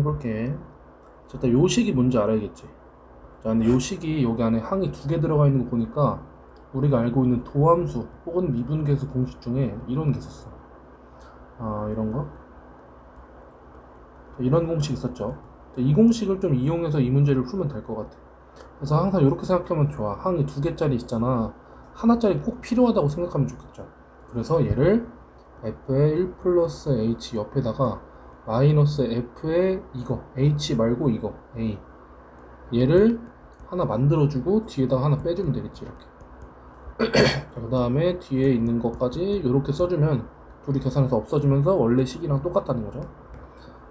해볼게. 자, 일단 요 식이 뭔지 알아야겠지. 자, 근데 요 식이 여기 안에 항이 두 개 들어가 있는 거 보니까 우리가 알고 있는 도함수 혹은 미분계수 공식 중에 이런 게 있었어. 이런 거? 자, 이런 공식 있었죠. 자, 이 공식을 좀 이용해서 이 문제를 풀면 될 것 같아. 그래서 항상 이렇게 생각하면 좋아. 항이 두 개짜리 있잖아. 하나짜리 꼭 필요하다고 생각하면 좋겠죠. 그래서 얘를 f의 1 플러스 h 옆에다가 마이너스 f의 이거 h 말고 이거 a 얘를 하나 만들어주고 뒤에다가 하나 빼주면 되겠지. 이렇게. 그 다음에 뒤에 있는 것까지 이렇게 써주면 둘이 계산해서 없어지면서 원래 식이랑 똑같다는 거죠.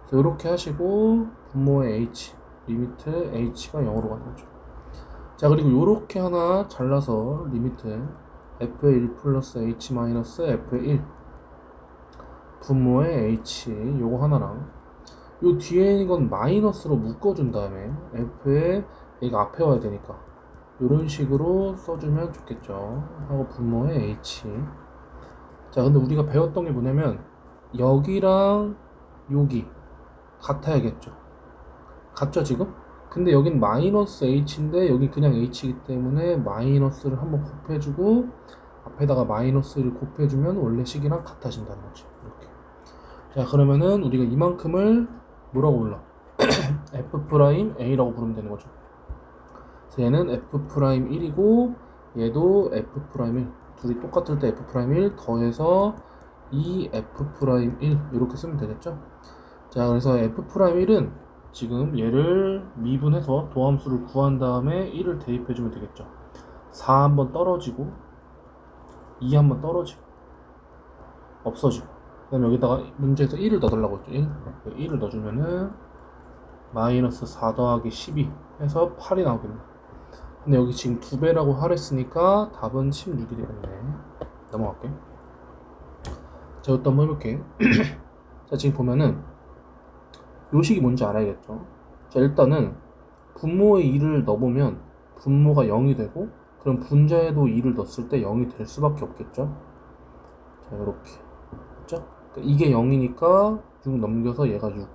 그래서 이렇게 하시고 분모의 h 리미트 h가 0으로 가는 거죠. 자, 그리고 이렇게 하나 잘라서 리미트 f의 1 플러스 h 마이너스 f의 1 분모의 h 요거 하나랑 요 뒤에 있는 건 마이너스로 묶어준 다음에 f에 얘가 앞에 와야 되니까 이런 식으로 써주면 좋겠죠. 하고 분모의 h. 자, 근데 우리가 배웠던 게 뭐냐면 여기랑 여기 같아야겠죠. 같죠 지금? 근데 여긴 마이너스 h인데 여긴 그냥 h이기 때문에 마이너스를 한번 곱해주고 앞에다가 마이너스를 곱해주면 원래 식이랑 같아진다는 거지. 이렇게. 자, 그러면은 우리가 이만큼을 뭐라고 불러? f'A라고 부르면 되는 거죠. 그래서 얘는 f'1이고 얘도 f'1 둘이 똑같을 때 f'1 더해서 2f'1 이렇게 쓰면 되겠죠. 자, 그래서 f'1은 지금 얘를 미분해서 도함수를 구한 다음에 1을 대입해주면 되겠죠. 4 한번 떨어지고 2 한번 떨어지고 없어지고 그 다음에 여기다가 문제에서 1을 넣어달라고 했죠. 1을 넣어주면은 마이너스 4 더하기 12 해서 8이 나오겠네. 근데 여기 지금 2배라고 하랬으니까 답은 16이 되겠네. 넘어갈게. 자, 이것도 한번 해볼게. 자, 지금 보면은 요식이 뭔지 알아야겠죠. 자, 일단은 분모에 2를 넣어보면 분모가 0이 되고 그럼 분자에도 2를 넣었을 때 0이 될 수밖에 없겠죠. 자, 이렇게 그렇죠? 그러니까 이게 0이니까 6 넘겨서 얘가 6.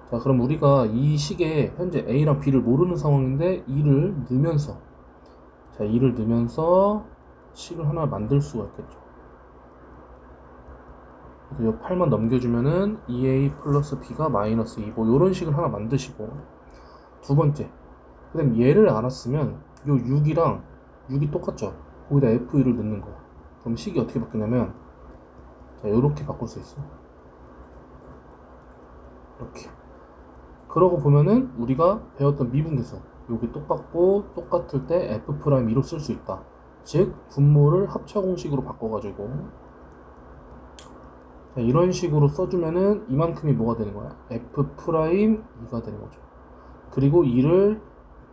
자, 그럼 우리가 이 식에 현재 A랑 B를 모르는 상황인데 2를 넣으면서 자, 2를 넣으면서 식을 하나 만들 수가 있겠죠. 그래서 이 8만 넘겨주면은 2A 플러스 B가 마이너스 2 뭐 요런 식을 하나 만드시고 두 번째 그 다음 얘를 알았으면 요 6이랑 6이 똑같죠. 거기다 F2를 넣는 거야. 그럼 식이 어떻게 바뀌냐면 자, 요렇게 바꿀 수 있어. 이렇게. 그러고 보면은 우리가 배웠던 미분계수 여기 똑같고 똑같을 때 F'2로 쓸 수 있다. 즉 분모를 합차 공식으로 바꿔가지고 자, 이런 식으로 써주면은 이만큼이 뭐가 되는 거야? F'2가 되는 거죠. 그리고 2를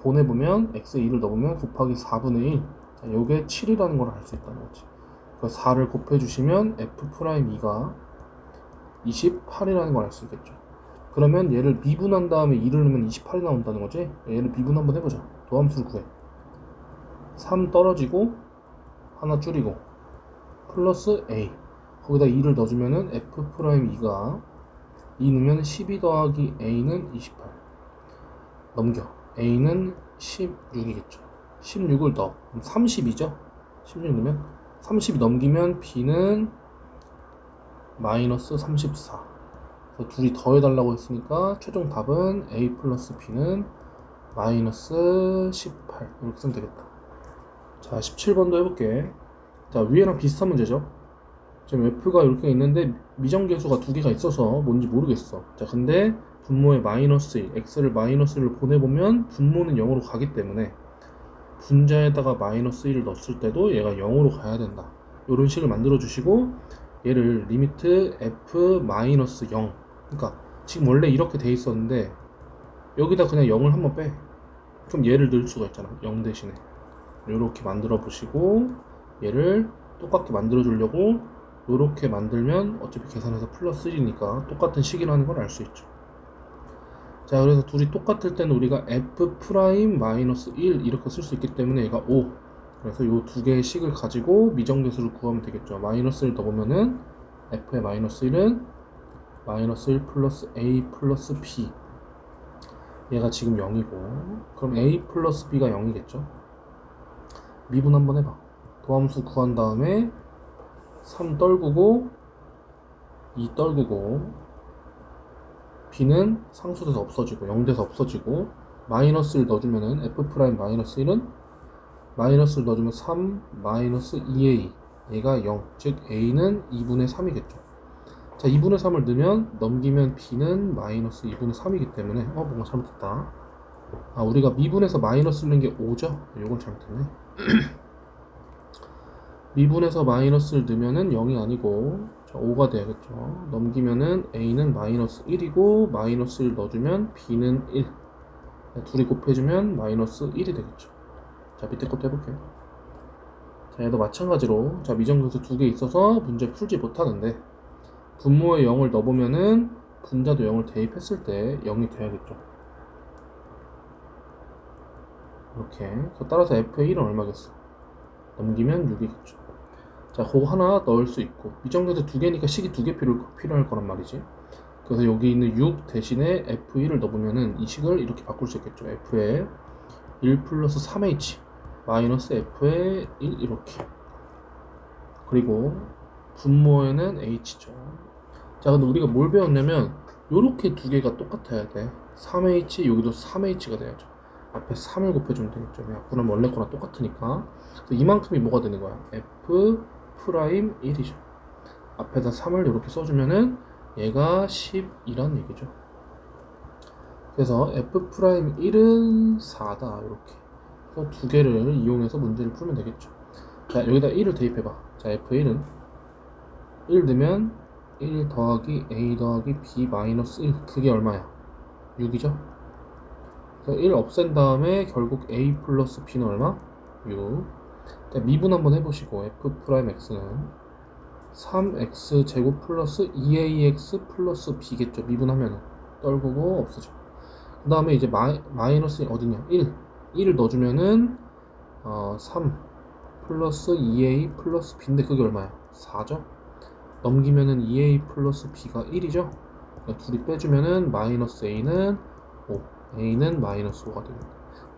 보내보면 x에 2를 넣으면 곱하기 4분의 1 자, 요게 7이라는 걸 알 수 있다는 거지. 그래서 4를 곱해주시면 F'2가 28이라는 걸 알 수 있겠죠. 그러면 얘를 미분한 다음에 2를 넣으면 28이 나온다는 거지. 얘를 미분 한번 해보자. 도함수를 구해. 3 떨어지고 하나 줄이고 플러스 a 거기다 2를 넣어주면은 F'2가 2 넣으면 12 더하기 a는 28 넘겨. a는 16이겠죠. 16을 넣어. 그럼 30이죠. 16 넣으면 30 넘기면 b는 마이너스 34 그래서 둘이 더해달라고 했으니까 최종 답은 a 플러스 b는 마이너스 18 이렇게 쓰면 되겠다. 자, 17번도 해볼게. 자, 위에랑 비슷한 문제죠. 지금 f가 이렇게 있는데 미정계수가 두 개가 있어서 뭔지 모르겠어. 자, 근데 분모에 마이너스 1, x를 마이너스를 보내보면 분모는 0으로 가기 때문에 분자에다가 마이너스 1을 넣었을 때도 얘가 0으로 가야 된다. 이런 식을 만들어 주시고 얘를 리미트 f 마이너스 0 그러니까 지금 원래 이렇게 돼 있었는데 여기다 그냥 0을 한번 빼. 그럼 얘를 넣을 수가 있잖아. 0 대신에 이렇게 만들어 보시고 얘를 똑같게 만들어 주려고 이렇게 만들면 어차피 계산해서 플러스 1이니까 똑같은 식이라는 걸 알 수 있죠. 자, 그래서 둘이 똑같을 때는 우리가 f'-1 이렇게 쓸 수 있기 때문에 얘가 5 그래서 이 두 개의 식을 가지고 미정계수를 구하면 되겠죠. 마이너스를 넣으면은 f의 마이너스 1은 마이너스 1 플러스 a 플러스 b 얘가 지금 0이고 그럼 a 플러스 b가 0이겠죠. 미분 한번 해봐. 도함수 구한 다음에 3 떨구고 2 떨구고 b는 상수돼서 없어지고 0돼서 없어지고 마이너스를 넣어주면은 f 프라임 마이너스 1은 마이너스를 넣어주면 3 마이너스 2a 얘가 0, 즉 a는 2분의 3이겠죠. 자, 2분의 3을 넣으면 넘기면 b는 마이너스 2분의 3이기 때문에 뭔가 잘못됐다. 우리가 미분에서 마이너스를 넣은 게 5죠? 이건 잘못됐네. 미분에서 마이너스를 넣으면은 0이 아니고 5가 돼야겠죠. 넘기면은 a는 마이너스 1이고 마이너스를 넣어주면 b는 1 둘이 곱해주면 마이너스 1이 되겠죠. 자, 밑에 것도 해볼게요. 자, 얘도 마찬가지로 자, 미정계수 두 개 있어서 문제 풀지 못하는데 분모에 0을 넣어보면은 분자도 0을 대입했을 때 0이 돼야겠죠. 이렇게. 따라서 f의 1은 얼마겠어? 넘기면 6이겠죠. 자, 그거 하나 넣을 수 있고 미정계수 두 개니까 식이 두 개 필요할 거란 말이지. 그래서 여기 있는 6 대신에 f1을 넣어보면은 이 식을 이렇게 바꿀 수 있겠죠. f에 1 플러스 3h 마이너스 f에 1 이렇게. 그리고 분모에는 h죠. 자, 근데 우리가 뭘 배웠냐면 요렇게 두 개가 똑같아야 돼. 3h 여기도 3h가 돼야죠. 앞에 3을 곱해주면 되겠죠. 그럼 원래 거랑 똑같으니까. 그래서 이만큼이 뭐가 되는 거야? f 프라임 1이죠. 앞에다 3을 이렇게 써주면은 얘가 10이란 얘기죠. 그래서 f 프라임 1은 4다. 이렇게. 그래서 두 개를 이용해서 문제를 풀면 되겠죠. 자, 여기다 1을 대입해봐. 자, f1은 1 넣으면 1 더하기 a 더하기 b 마이너스 1 그게 얼마야? 6이죠? 그래서 1 없앤 다음에 결국 a 플러스 b는 얼마? 6. 자, 미분 한번 해보시고 f 프라임 x는 3x 제곱 플러스 2ax 플러스 b겠죠. 미분하면은 떨구고 없어져. 그 다음에 이제 마이너스 어디냐? 1을 넣어주면은 3 플러스 2a 플러스 b인데 그게 얼마야? 4죠? 넘기면은 2a 플러스 b가 1이죠? 그러니까 둘이 빼주면은 마이너스 a는 5, a는 마이너스 5가 되겠네.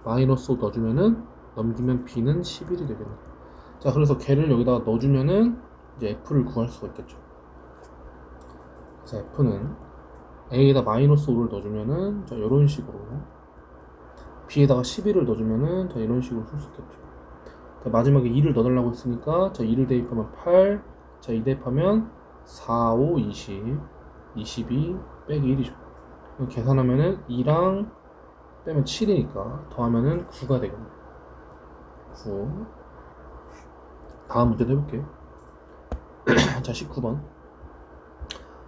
마이너스 5 넣어주면은 넘기면 b는 11이 되겠네. 자, 그래서 걔를 여기다가 넣어주면은 이제 f를 구할 수가 있겠죠. 그래서 f는 a에다 마이너스 5를 넣어주면은 자, 이런 식으로 b에다가 11을 넣어주면은 자, 이런 식으로 쓸 수 있겠죠. 자, 마지막에 2를 넣어달라고 했으니까 자, 2를 대입하면 8, 자, 2 대입하면 4, 5, 20, 22 빼기 1이죠. 계산하면은 2랑 빼면 7이니까 더하면은 9가 되겠네. 9. 다음 문제도 해볼게요. 자, 19번.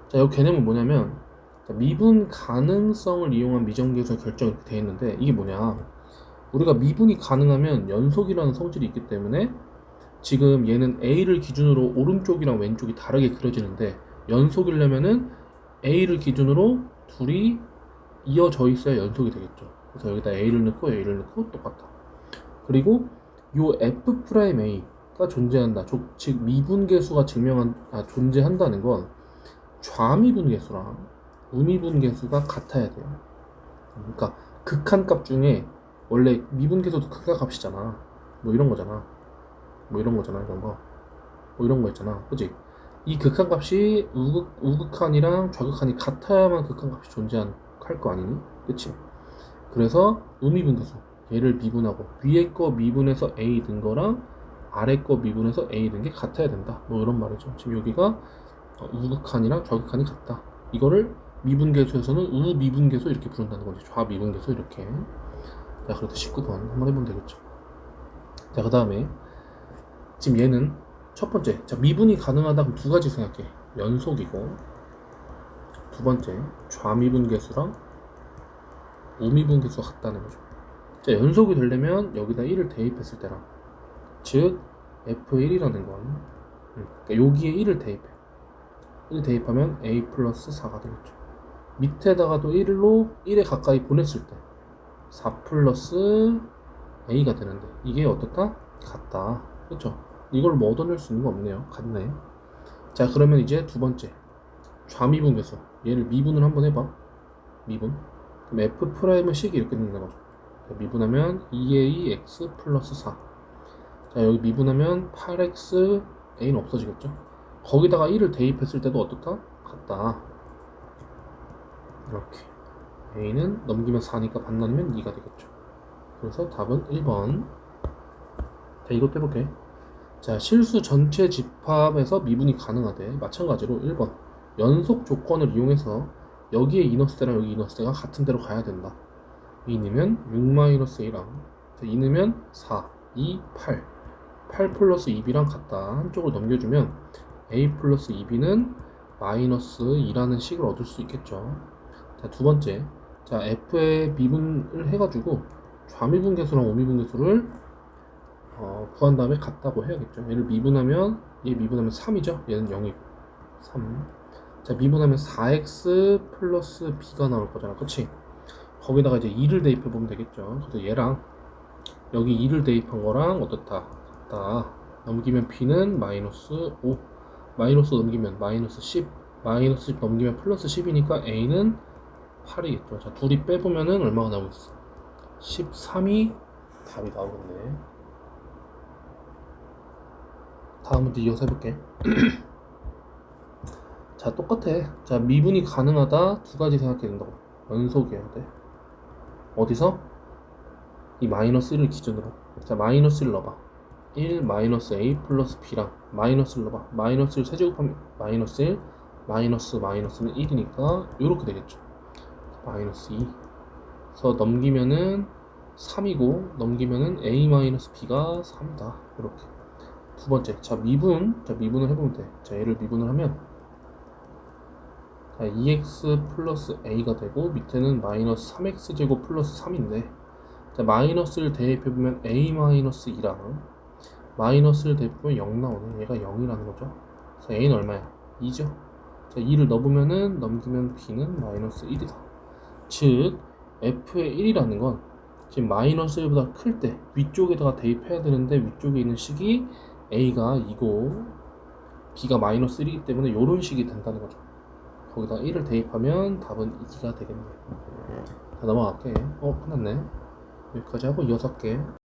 자, 여기 개념은 뭐냐면 자, 미분 가능성을 이용한 미정계수의 결정이 이렇게 되어 있는데 이게 뭐냐? 우리가 미분이 가능하면 연속이라는 성질이 있기 때문에 지금 얘는 a를 기준으로 오른쪽이랑 왼쪽이 다르게 그려지는데 연속이려면은 a를 기준으로 둘이 이어져 있어야 연속이 되겠죠. 그래서 여기다 a를 넣고 a를 넣고 똑같다. 그리고 요 f 프라임 a가 존재한다. 즉 미분계수가 존재한다는 건 좌미분계수랑 우미분계수가 같아야 돼요. 그러니까 극한값 중에 원래 미분계수도 극한값이잖아. 뭐 이런 거잖아. 이런 거. 뭐 이런 거 있잖아. 그치? 이 극한값이 우극한이랑 좌극한이 같아야만 극한값이 존재할 거 아니니? 그치? 그래서 우미분계수 얘를 미분하고 위에 거 미분해서 a 든 거랑 아래 거 미분해서 a 든 게 같아야 된다. 뭐 이런 말이죠. 지금 여기가 우극한이랑 좌극한이 같다. 이거를 미분계수에서는 우미분계수 이렇게 부른다는 거지. 좌미분계수 이렇게. 자, 그래도 19번 한번 해보면 되겠죠. 자, 그 다음에 지금 얘는 첫 번째, 자, 미분이 가능하다 그럼 두 가지 생각해. 연속이고 두 번째, 좌미분계수랑 우미분계수가 같다는 거죠. 자, 연속이 되려면 여기다 1을 대입했을 때랑 즉 f1이라는 건 그러니까 여기에 1을 대입해. 1 대입하면 a 플러스 4가 되겠죠. 밑에다가도 1에 가까이 보냈을 때 4 플러스 a가 되는데 이게 어떻다? 같다. 그렇죠? 이걸 뭐 얻어낼 수 있는 거 없네요. 같네. 자, 그러면 이제 두 번째 좌미분계수 얘를 미분을 한번 해봐. 미분. 그럼 f 프라임의 식이 이렇게 된다는 거죠. 미분하면 2ax 플러스 4. 자, 여기 미분하면 8x a는 없어지겠죠. 거기다가 1을 대입했을 때도 어떻다? 같다. 이렇게 a는 넘기면 4니까 반 나누면 2가 되겠죠. 그래서 답은 1번. 자, 이것도 해볼게. 자, 실수 전체 집합에서 미분이 가능하대. 마찬가지로 1번 연속 조건을 이용해서 여기에 이너스대랑 여기 이너스대가 같은 데로 가야 된다. 2 넣으면 6-a랑 2 넣으면 4, 2, 8 8 플러스 2b랑 같다. 한쪽으로 넘겨주면 a 플러스 2b는 마이너스 2라는 식을 얻을 수 있겠죠. 자, 두 번째. 자, f의 미분을 해가지고 좌미분계수랑 우미분계수를 구한 다음에 같다고 해야겠죠. 얘를 미분하면, 얘 미분하면 3이죠. 얘는 0이고 3. 자, 미분하면 4x 플러스 b가 나올 거잖아. 그치? 거기다가 이제 2를 대입해 보면 되겠죠. 그래서 얘랑 여기 2를 대입한 거랑 어떻다? 같다. 넘기면 b는 마이너스 5, 마이너스 넘기면 마이너스 10, 마이너스 10 넘기면 플러스 10이니까 a는 8이겠죠. 자, 둘이 빼보면은 얼마가 나오겠어? 13이 답이 나오겠네. 다음 문제 이어서 해볼게. 자, 똑같아. 자, 미분이 가능하다. 두 가지 생각해야 된다고. 연속이어야 돼. 어디서? 이 마이너스 1을 기준으로. 자, 마이너스 1 넣어봐. 1 마이너스 a 플러스 b랑 마이너스 1 넣어봐. 마이너스 1 세제곱하면 마이너스 1 마이너스 마이너스는 1이니까 이렇게 되겠죠. 마이너스 2. 그래서 넘기면은 3이고 넘기면은 a 마이너스 b가 3이다. 이렇게. 두 번째. 자, 미분을 해보면 돼. 자, 얘를 미분을 하면 2x 플러스 a가 되고 밑에는 마이너스 3x 제곱 플러스 3인데, 자, 마이너스를 대입해보면 a 마이너스 2랑 마이너스를 대입해보면 0 나오네. 얘가 0이라는 거죠. 그래서 a는 얼마야? 2죠. 자, 2를 넣어보면은 넘기면 b는 마이너스 1이다. 즉 f의 1이라는 건 지금 마이너스 1보다 클 때 위쪽에다가 대입해야 되는데 위쪽에 있는 식이 a가 2고 b가 마이너스 1이기 때문에 이런 식이 된다는 거죠. 거기다 1을 대입하면 답은 2가 되겠네. 자, 넘어갈게. 끝났네. 여기까지 하고 이어서 할게.